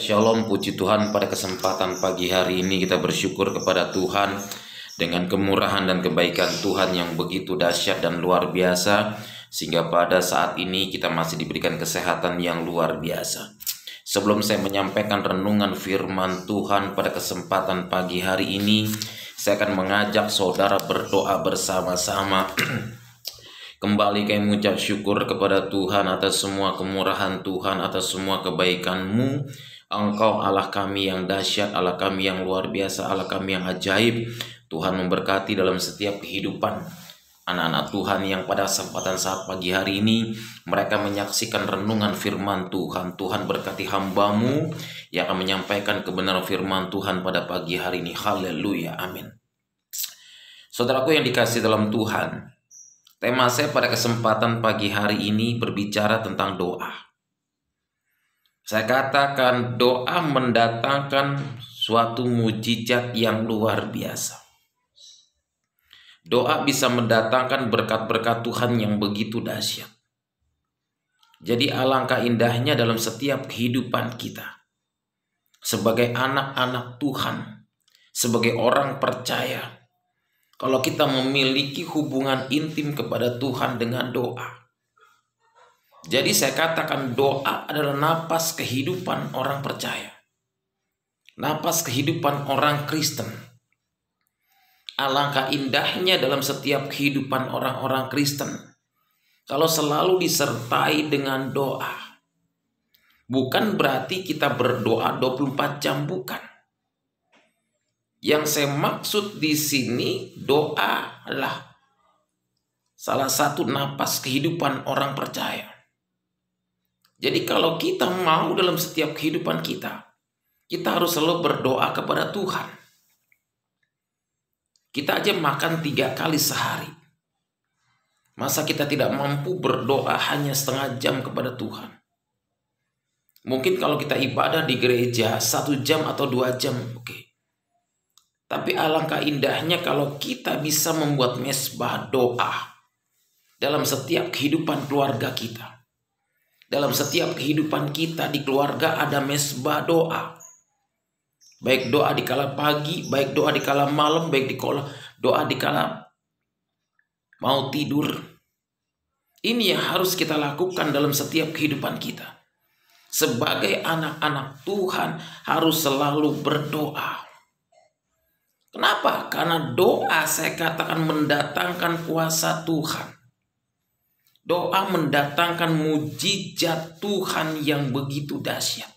Shalom, puji Tuhan. Pada kesempatan pagi hari ini kita bersyukur kepada Tuhan dengan kemurahan dan kebaikan Tuhan yang begitu dahsyat dan luar biasa, sehingga pada saat ini kita masih diberikan kesehatan yang luar biasa. Sebelum saya menyampaikan renungan firman Tuhan pada kesempatan pagi hari ini, saya akan mengajak saudara berdoa bersama-sama. Kembali kami mengucap syukur kepada Tuhan atas semua kemurahan Tuhan, atas semua kebaikan-Mu. Engkau Allah kami yang dahsyat, Allah kami yang luar biasa, Allah kami yang ajaib. Tuhan memberkati dalam setiap kehidupan anak-anak Tuhan yang pada kesempatan saat pagi hari ini mereka menyaksikan renungan firman Tuhan. Tuhan berkati hamba-Mu yang akan menyampaikan kebenaran firman Tuhan pada pagi hari ini. Haleluya, amin. Saudaraku yang dikasihi dalam Tuhan, tema saya pada kesempatan pagi hari ini berbicara tentang doa. Saya katakan doa mendatangkan suatu mujizat yang luar biasa. Doa bisa mendatangkan berkat-berkat Tuhan yang begitu dahsyat. Jadi alangkah indahnya dalam setiap kehidupan kita. Sebagai anak-anak Tuhan, sebagai orang percaya, kalau kita memiliki hubungan intim kepada Tuhan dengan doa. Jadi saya katakan doa adalah napas kehidupan orang percaya. Napas kehidupan orang Kristen. Alangkah indahnya dalam setiap kehidupan orang-orang Kristen kalau selalu disertai dengan doa. Bukan berarti kita berdoa 24 jam, bukan. Yang saya maksud di sini, doa adalah salah satu napas kehidupan orang percaya. Jadi kalau kita mau dalam setiap kehidupan kita harus selalu berdoa kepada Tuhan. Kita aja makan 3 kali sehari. Masa kita tidak mampu berdoa hanya setengah jam kepada Tuhan? Mungkin kalau kita ibadah di gereja 1 jam atau 2 jam, oke. Tapi alangkah indahnya kalau kita bisa membuat mesbah doa dalam setiap kehidupan keluarga kita. Dalam setiap kehidupan kita di keluarga ada mesbah doa. Baik doa di kala pagi, baik doa di kala malam, baik doa di kala mau tidur. Ini yang harus kita lakukan dalam setiap kehidupan kita. Sebagai anak-anak Tuhan harus selalu berdoa. Kenapa? Karena doa saya katakan mendatangkan kuasa Tuhan. Doa mendatangkan mujizat Tuhan yang begitu dahsyat.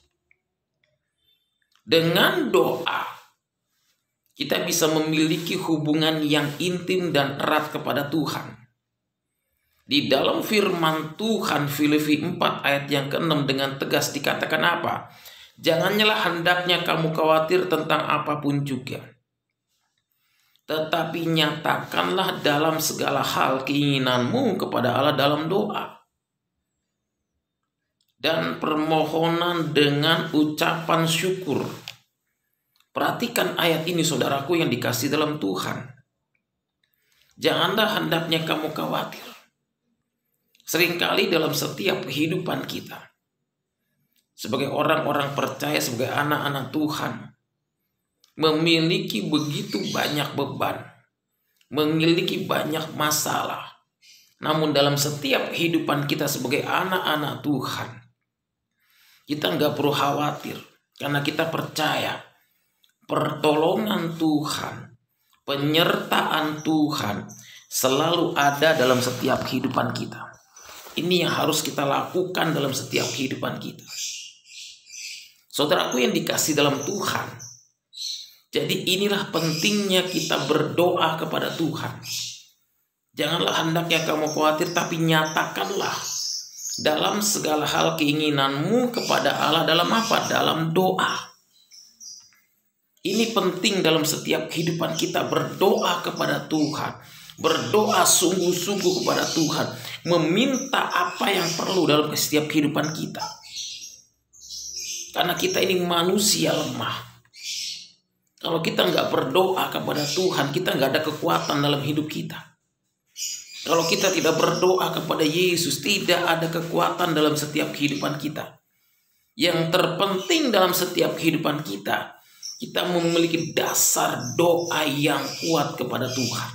Dengan doa, kita bisa memiliki hubungan yang intim dan erat kepada Tuhan. Di dalam firman Tuhan, Filipi 4 ayat yang ke-6 dengan tegas dikatakan apa? Janganlah hendaknya kamu khawatir tentang apapun juga. Tetapi nyatakanlah dalam segala hal keinginanmu kepada Allah dalam doa dan permohonan dengan ucapan syukur. Perhatikan ayat ini saudaraku yang dikasihi dalam Tuhan. Janganlah hendaknya kamu khawatir. Seringkali dalam setiap kehidupan kita, sebagai orang-orang percaya, sebagai anak-anak Tuhan, memiliki begitu banyak beban, memiliki banyak masalah. Namun dalam setiap kehidupan kita sebagai anak-anak Tuhan, kita nggak perlu khawatir. Karena kita percaya pertolongan Tuhan, penyertaan Tuhan selalu ada dalam setiap kehidupan kita. Ini yang harus kita lakukan dalam setiap kehidupan kita. Saudaraku yang dikasihi dalam Tuhan, jadi inilah pentingnya kita berdoa kepada Tuhan. Janganlah hendaknya kamu khawatir, tapi nyatakanlah dalam segala hal keinginanmu kepada Allah dalam apa? Dalam doa. Ini penting dalam setiap kehidupan kita, berdoa kepada Tuhan. Berdoa sungguh-sungguh kepada Tuhan. Meminta apa yang perlu dalam setiap kehidupan kita. Karena kita ini manusia lemah. Kalau kita nggak berdoa kepada Tuhan, kita nggak ada kekuatan dalam hidup kita. Kalau kita tidak berdoa kepada Yesus, tidak ada kekuatan dalam setiap kehidupan kita. Yang terpenting dalam setiap kehidupan kita, kita memiliki dasar doa yang kuat kepada Tuhan.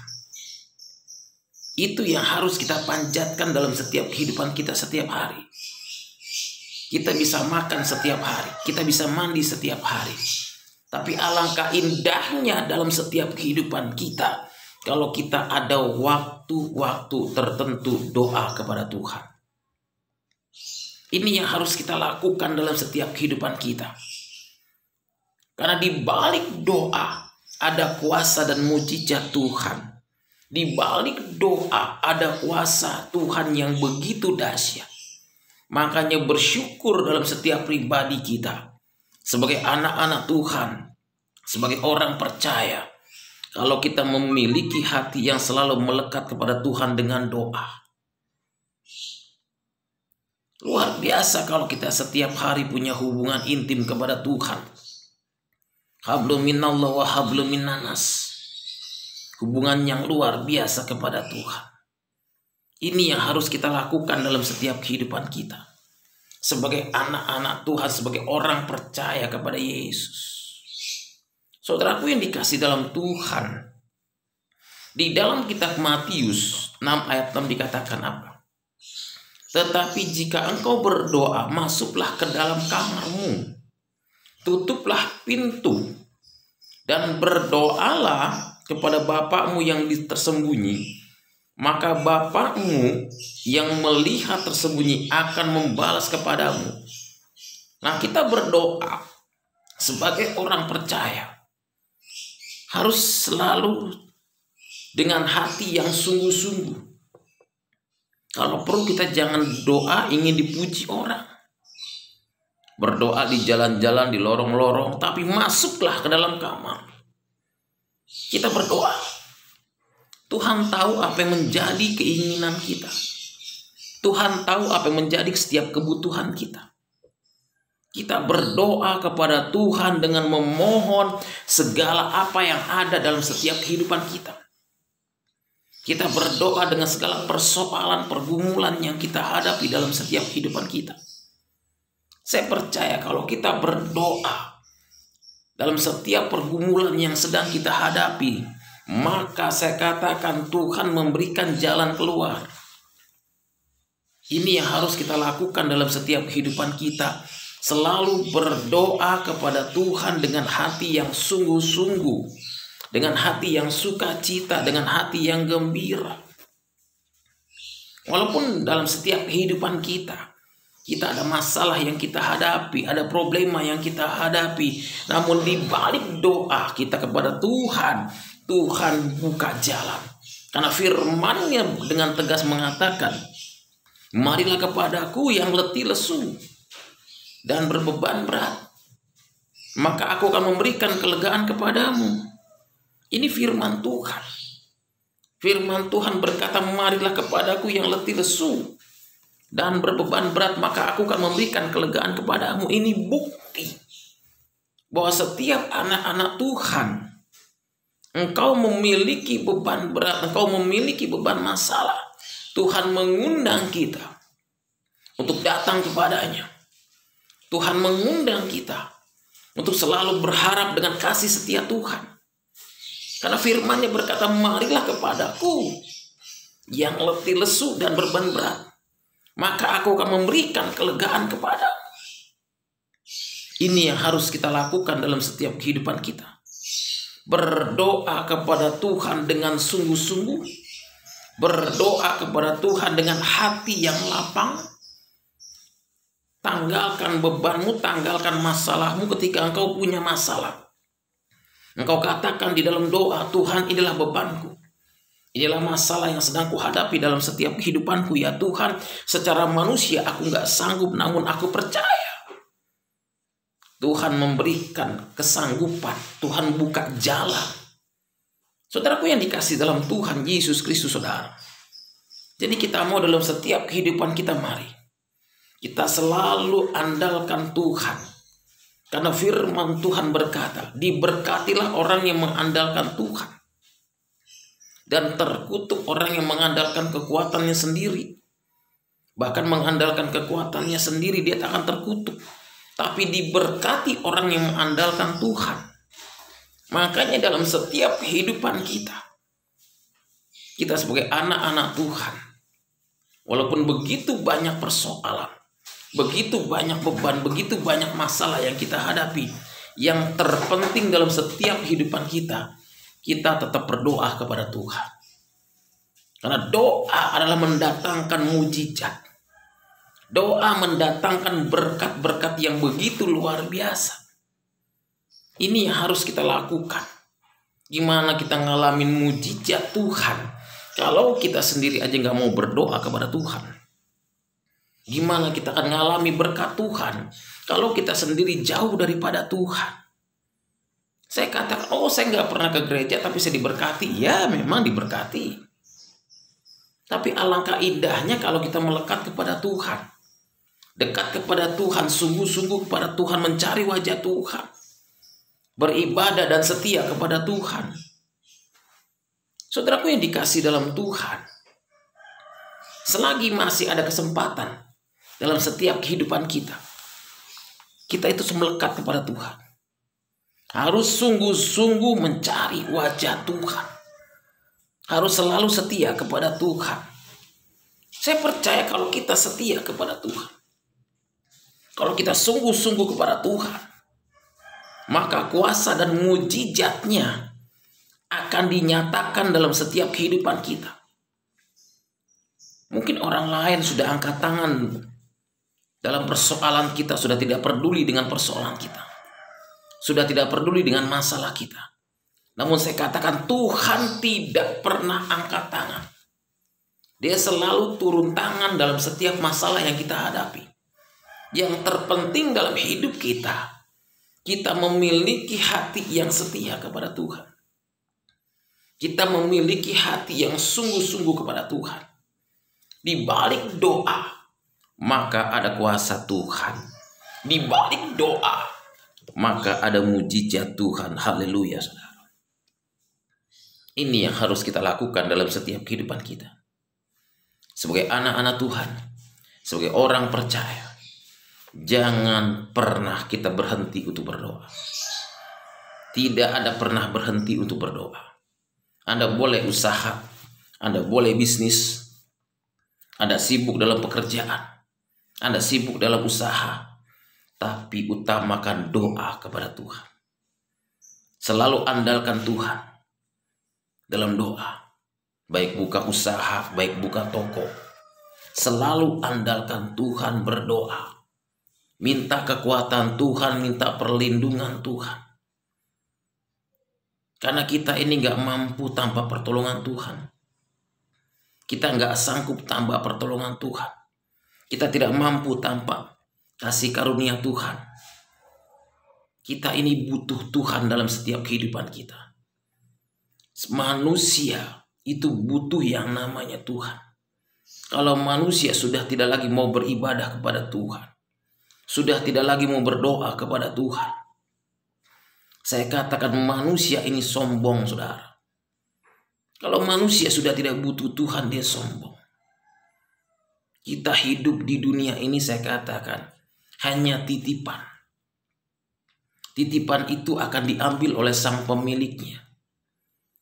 Itu yang harus kita panjatkan dalam setiap kehidupan kita setiap hari. Kita bisa makan setiap hari, kita bisa mandi setiap hari. Tapi alangkah indahnya dalam setiap kehidupan kita kalau kita ada waktu-waktu tertentu doa kepada Tuhan. Ini yang harus kita lakukan dalam setiap kehidupan kita. Karena di balik doa ada kuasa dan mujizat Tuhan. Di balik doa ada kuasa Tuhan yang begitu dahsyat. Makanya bersyukur dalam setiap pribadi kita. Sebagai anak-anak Tuhan, sebagai orang percaya. Kalau kita memiliki hati yang selalu melekat kepada Tuhan dengan doa. Luar biasa kalau kita setiap hari punya hubungan intim kepada Tuhan. Hablum minallah wa hablum minannas. Hubungan yang luar biasa kepada Tuhan. Ini yang harus kita lakukan dalam setiap kehidupan kita. Sebagai anak-anak Tuhan, sebagai orang percaya kepada Yesus. Saudaraku yang dikasih dalam Tuhan. Di dalam kitab Matius 6 ayat 6 dikatakan apa? Tetapi jika engkau berdoa, masuklah ke dalam kamarmu, tutuplah pintu, dan berdoalah kepada Bapakmu yang tersembunyi. Maka Bapakmu yang melihat tersembunyi akan membalas kepadamu. Nah, kita berdoa sebagai orang percaya harus selalu dengan hati yang sungguh-sungguh. Kalau perlu kita jangan doa ingin dipuji orang. Berdoa di jalan-jalan, di lorong-lorong, tapi masuklah ke dalam kamar. Kita berdoa. Tuhan tahu apa yang menjadi keinginan kita. Tuhan tahu apa yang menjadi setiap kebutuhan kita. Kita berdoa kepada Tuhan dengan memohon segala apa yang ada dalam setiap kehidupan kita. Kita berdoa dengan segala persoalan, pergumulan yang kita hadapi dalam setiap kehidupan kita. Saya percaya kalau kita berdoa dalam setiap pergumulan yang sedang kita hadapi, maka saya katakan Tuhan memberikan jalan keluar. Ini yang harus kita lakukan dalam setiap kehidupan kita. Selalu berdoa kepada Tuhan dengan hati yang sungguh-sungguh. Dengan hati yang sukacita, dengan hati yang gembira. Walaupun dalam setiap kehidupan kita, kita ada masalah yang kita hadapi, ada problema yang kita hadapi. Namun di balik doa kita kepada Tuhan, Tuhan buka jalan. Karena firman-Nya dengan tegas mengatakan, marilah kepadaku yang letih lesu dan berbeban berat, maka aku akan memberikan kelegaan kepadamu. Ini firman Tuhan. Firman Tuhan berkata, marilah kepadaku yang letih lesu dan berbeban berat, maka aku akan memberikan kelegaan kepadamu. Ini bukti bahwa setiap anak-anak Tuhan, engkau memiliki beban berat, engkau memiliki beban masalah, Tuhan mengundang kita untuk datang kepadanya. Tuhan mengundang kita untuk selalu berharap dengan kasih setia Tuhan. Karena firman-Nya berkata, marilah kepadaku yang letih lesu dan beban berat, maka aku akan memberikan kelegaan kepadamu. Ini yang harus kita lakukan dalam setiap kehidupan kita. Berdoa kepada Tuhan dengan sungguh-sungguh. Berdoa kepada Tuhan dengan hati yang lapang. Tanggalkan bebanmu, tanggalkan masalahmu ketika engkau punya masalah. Engkau katakan di dalam doa, Tuhan, inilah bebanku. Inilah masalah yang sedang kuhadapi dalam setiap kehidupanku. Ya Tuhan, secara manusia aku gak sanggup, namun aku percaya Tuhan memberikan kesanggupan. Tuhan buka jalan. Saudaraku yang dikasih dalam Tuhan Yesus Kristus, saudara. Jadi kita mau dalam setiap kehidupan kita, mari kita selalu andalkan Tuhan. Karena firman Tuhan berkata, diberkatilah orang yang mengandalkan Tuhan. Dan terkutuk orang yang mengandalkan kekuatannya sendiri. Bahkan mengandalkan kekuatannya sendiri, dia akan terkutuk. tapi diberkati orang yang mengandalkan Tuhan. Makanya dalam setiap kehidupan kita sebagai anak-anak Tuhan, walaupun begitu banyak persoalan, begitu banyak beban, begitu banyak masalah yang kita hadapi, yang terpenting dalam setiap kehidupan kita tetap berdoa kepada Tuhan. Karena doa adalah mendatangkan mujizat. Doa mendatangkan berkat-berkat yang begitu luar biasa. Ini yang harus kita lakukan. Gimana kita ngalamin mujizat Tuhan kalau kita sendiri aja gak mau berdoa kepada Tuhan? Gimana kita akan ngalami berkat Tuhan kalau kita sendiri jauh daripada Tuhan? Saya katakan, saya gak pernah ke gereja tapi saya diberkati. Ya memang diberkati. Tapi alangkah indahnya kalau kita melekat kepada Tuhan. Dekat kepada Tuhan, sungguh-sungguh kepada Tuhan, mencari wajah Tuhan. Beribadah dan setia kepada Tuhan. Saudaraku yang dikasih dalam Tuhan, selagi masih ada kesempatan dalam setiap kehidupan kita itu melekat kepada Tuhan. Harus sungguh-sungguh mencari wajah Tuhan. Harus selalu setia kepada Tuhan. Saya percaya kalau kita setia kepada Tuhan, kalau kita sungguh-sungguh kepada Tuhan, maka kuasa dan mujizatnya akan dinyatakan dalam setiap kehidupan kita. Mungkin orang lain sudah angkat tangan dalam persoalan kita, sudah tidak peduli dengan persoalan kita, sudah tidak peduli dengan masalah kita. Namun saya katakan Tuhan tidak pernah angkat tangan. Dia selalu turun tangan dalam setiap masalah yang kita hadapi. Yang terpenting dalam hidup kita memiliki hati yang setia kepada Tuhan. Kita memiliki hati yang sungguh-sungguh kepada Tuhan. Di balik doa, maka ada kuasa Tuhan. Di balik doa, maka ada mujizat Tuhan. Haleluya, saudara. Ini yang harus kita lakukan dalam setiap kehidupan kita. Sebagai anak-anak Tuhan, sebagai orang percaya, jangan pernah kita berhenti untuk berdoa. Tidak ada pernah berhenti untuk berdoa. Anda boleh usaha, Anda boleh bisnis, Anda sibuk dalam pekerjaan, Anda sibuk dalam usaha, tapi utamakan doa kepada Tuhan. Selalu andalkan Tuhan dalam doa, baik buka usaha, baik buka toko. Selalu andalkan Tuhan, berdoa. Minta kekuatan Tuhan, minta perlindungan Tuhan. Karena kita ini gak mampu tanpa pertolongan Tuhan. Kita gak sanggup tanpa pertolongan Tuhan. Kita tidak mampu tanpa kasih karunia Tuhan. Kita ini butuh Tuhan dalam setiap kehidupan kita. Manusia itu butuh yang namanya Tuhan. Kalau manusia sudah tidak lagi mau beribadah kepada Tuhan, sudah tidak lagi mau berdoa kepada Tuhan, saya katakan manusia ini sombong, saudara. Kalau manusia sudah tidak butuh Tuhan, dia sombong. Kita hidup di dunia ini, saya katakan, hanya titipan. Titipan itu akan diambil oleh sang pemiliknya.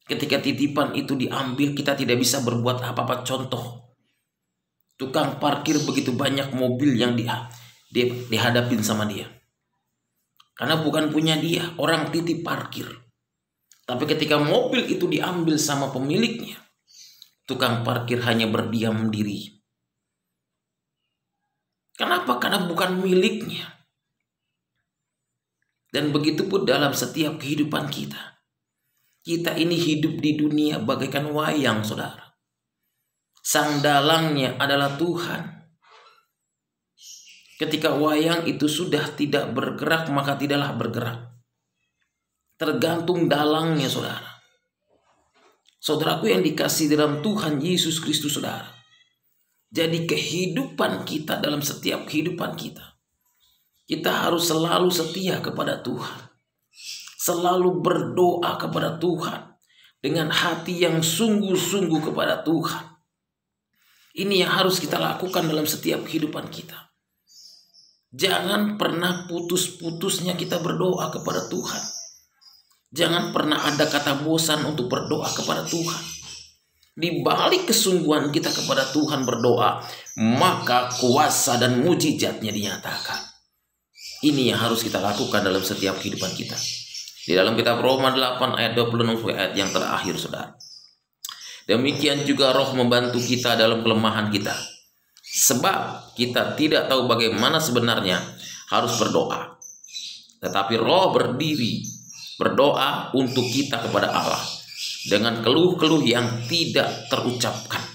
Ketika titipan itu diambil, kita tidak bisa berbuat apa-apa. Contoh, tukang parkir begitu banyak mobil yang dihadapin sama dia. Karena bukan punya dia, orang titip parkir. Tapi ketika mobil itu diambil sama pemiliknya, tukang parkir hanya berdiam diri. Kenapa? Karena bukan miliknya. Dan begitu pun dalam setiap kehidupan kita. Kita ini hidup di dunia bagaikan wayang, saudara. Sang dalangnya adalah Tuhan. Ketika wayang itu sudah tidak bergerak, maka tidaklah bergerak. Tergantung dalangnya, saudara. Saudaraku yang dikasihi dalam Tuhan Yesus Kristus, saudara. Jadi kehidupan kita dalam setiap kehidupan kita, kita harus selalu setia kepada Tuhan. Selalu berdoa kepada Tuhan dengan hati yang sungguh-sungguh kepada Tuhan. Ini yang harus kita lakukan dalam setiap kehidupan kita. Jangan pernah putus-putusnya kita berdoa kepada Tuhan. Jangan pernah ada kata bosan untuk berdoa kepada Tuhan. Di balik kesungguhan kita kepada Tuhan berdoa, maka kuasa dan mujizatnya dinyatakan. Ini yang harus kita lakukan dalam setiap kehidupan kita. Di dalam kitab Roma 8 ayat 26 ayat yang terakhir, saudara. Demikian juga Roh membantu kita dalam kelemahan kita. Sebab kita tidak tahu bagaimana sebenarnya harus berdoa. Tetapi Roh berdiri berdoa untuk kita kepada Allah dengan keluh-keluh yang tidak terucapkan.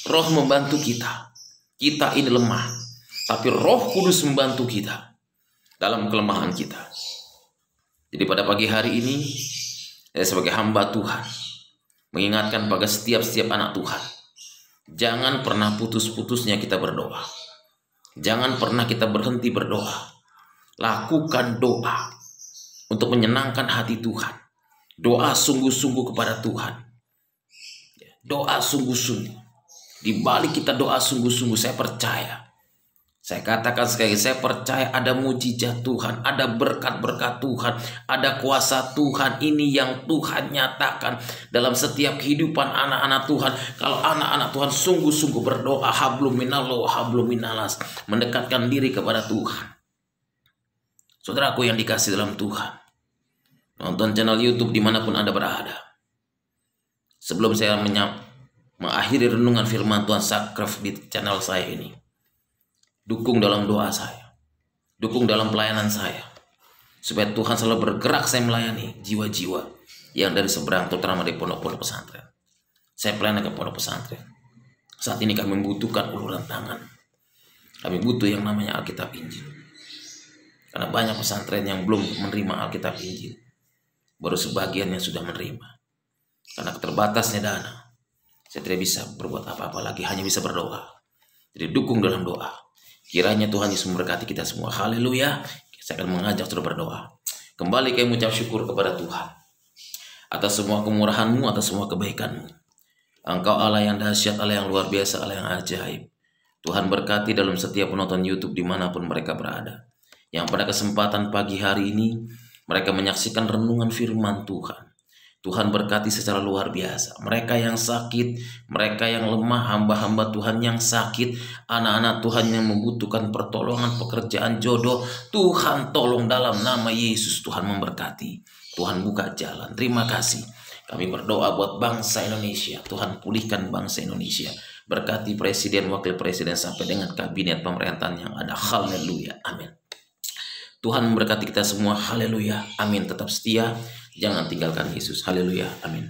Roh membantu kita. Kita ini lemah, tapi Roh Kudus membantu kita dalam kelemahan kita. Jadi pada pagi hari ini, saya sebagai hamba Tuhan mengingatkan pada setiap anak Tuhan, jangan pernah putus-putusnya kita berdoa. Jangan pernah kita berhenti berdoa. Lakukan doa untuk menyenangkan hati Tuhan. Doa sungguh-sungguh kepada Tuhan. Doa sungguh-sungguh. Di balik kita doa sungguh-sungguh, saya percaya. Saya katakan sekali lagi, saya percaya ada mujizat Tuhan, ada berkat-berkat Tuhan, ada kuasa Tuhan. Ini yang Tuhan nyatakan dalam setiap kehidupan anak-anak Tuhan. Kalau anak-anak Tuhan sungguh-sungguh berdoa, hablum minallah, hablum minalas, mendekatkan diri kepada Tuhan. Saudaraku yang dikasih dalam Tuhan, nonton channel YouTube dimanapun Anda berada. Sebelum saya mengakhiri renungan firman Tuhan subscribe di channel saya ini, dukung dalam doa saya, dukung dalam pelayanan saya, supaya Tuhan selalu bergerak saya melayani jiwa-jiwa yang dari seberang, terutama di pondok-pondok pesantren. Saya pelayanan ke pondok pesantren. Saat ini kami membutuhkan uluran tangan. Kami butuh yang namanya Alkitab Injil. Karena banyak pesantren yang belum menerima Alkitab Injil. Baru sebagian yang sudah menerima. Karena keterbatasnya dana, saya tidak bisa berbuat apa-apa lagi, hanya bisa berdoa. Jadi dukung dalam doa. Kiranya Tuhan Yesus memberkati kita semua. Haleluya. Saya akan mengajak saudara berdoa. Kembali kami mengucap syukur kepada Tuhan atas semua kemurahan-Mu, atas semua kebaikan-Mu. Engkau Allah yang dahsyat, Allah yang luar biasa, Allah yang ajaib. Tuhan berkati dalam setiap penonton YouTube dimanapun mereka berada, yang pada kesempatan pagi hari ini mereka menyaksikan renungan firman Tuhan. Tuhan berkati secara luar biasa. Mereka yang sakit, mereka yang lemah, hamba-hamba Tuhan yang sakit, anak-anak Tuhan yang membutuhkan pertolongan, pekerjaan, jodoh, Tuhan tolong dalam nama Yesus. Tuhan memberkati, Tuhan buka jalan. Terima kasih. Kami berdoa buat bangsa Indonesia. Tuhan pulihkan bangsa Indonesia. Berkati presiden, wakil presiden, sampai dengan kabinet pemerintahan yang ada. Haleluya, amin. Tuhan memberkati kita semua. Haleluya, amin. Tetap setia, jangan tinggalkan Yesus. Haleluya, amin.